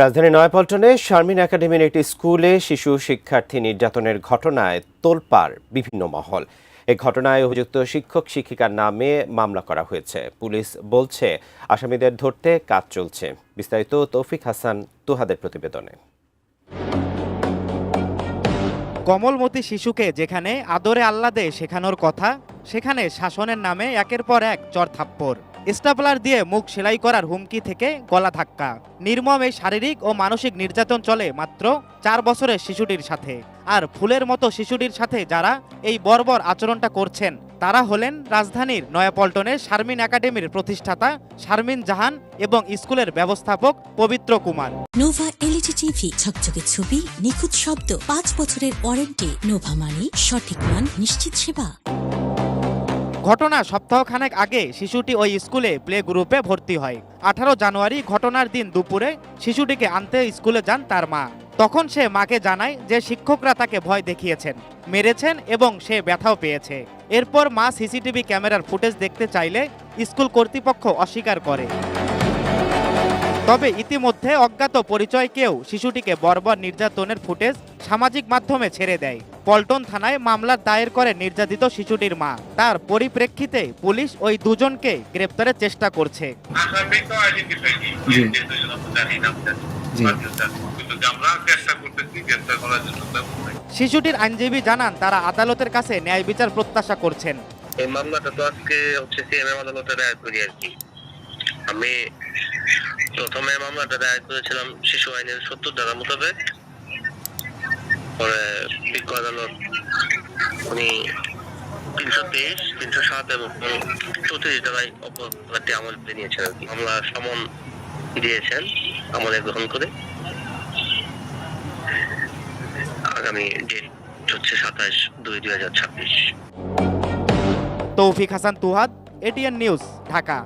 রাজধানীর নয়াপল্টনে শারমিন একাডেমির একটি স্কুলে শিশু শিক্ষার্থী নির্যাতনের ঘটনায় তোলপাড় বিভিন্ন মহল। এই ঘটনায় অভিযুক্ত শিক্ষক শিক্ষিকার নামে মামলা করা হয়েছে। পুলিশ বলছে আসামিদের ধরতে কাজ চলছে। বিস্তারিত তৌফিক হাসান তুহাদের প্রতিবেদনে। কোমলমতি শিশুকে যেখানে আদরে আহ্লাদে শেখানোর কথা, সেখানে শাসনের নামে একের পর এক চড়-থাপ্পড়, স্টাপলার দিয়ে মুখ সেলাই করার হুমকি থেকে গলা ধাক্কা। নির্মম এই শারীরিক ও মানসিক নির্যাতন চলে মাত্র 4 বছরের শিশুটির সাথে। আর ফুলের মতো শিশুটির সাথে যারা এই বর্বর আচরণটা করছেন তারা হলেন রাজধানীর নয়াপল্টনের শারমিন একাডেমির প্রতিষ্ঠাতা শারমিন জাহান এবং স্কুলের ব্যবস্থাপক পবিত্র কুমার। নোভা এলইডি টিভি, ঝকঝকে ছবি, নিখুঁত শব্দ, 5 বছরের ওয়ারেন্টি। নোভা মানে সঠিক মান, নিশ্চিত সেবা। ঘটনা সপ্তাহখানেক আগে শিশুটি ওই স্কুলে প্লে গ্রুপে ভর্তি হয়। 18 জানুয়ারি ঘটনার দিন দুপুরে শিশুটিকে আনতে স্কুলে যান তার মা। তখন সে মাকে জানায় যে শিক্ষকরা তাকে ভয় দেখিয়েছেন, মেরেছেন এবং সে ব্যথাও পেয়েছে। এরপর মা সিসিটিভি ক্যামেরার ফুটেজ দেখতে চাইলে স্কুল কর্তৃপক্ষ অস্বীকার করে। তবে ইতিমধ্যে অজ্ঞাত পরিচয় কেউ শিশুটিকে বর্বর নির্যাতনের ফুটেজ সামাজিক মাধ্যমে ছেড়ে দেয়। পল্টন থানায় মামলার দায়ের করে নির্যাতিত শিশুটির মা। তার পরিপ্রেক্ষিতে পুলিশ ওই দুজনকে গ্রেপ্তারের চেষ্টা করছে। শিশুটির আইনজীবী জানান তারা আদালতের কাছে ন্যায় বিচার প্রত্যাশা করছেন। এই মামলাটা তো আজকে সিএমএম আদালতে দায়ের করি আর কি। আমি প্রথমে মামলাটা দায়ের করেছিলাম শিশু আইনের 70 ধারা মোতাবেক। পরে বিজ্ঞ আদালত উনি 323, 307 এবং 34 ধারায় অপরাধটি আমলে নিয়েছেন আর কি। মামলা সমন দিয়েছেন আমলে গ্রহণ করে। আগামী ডেট হচ্ছে 27/2/2026। তৌফিক হাসান তুহাদ, এটিএন নিউজ, ঢাকা।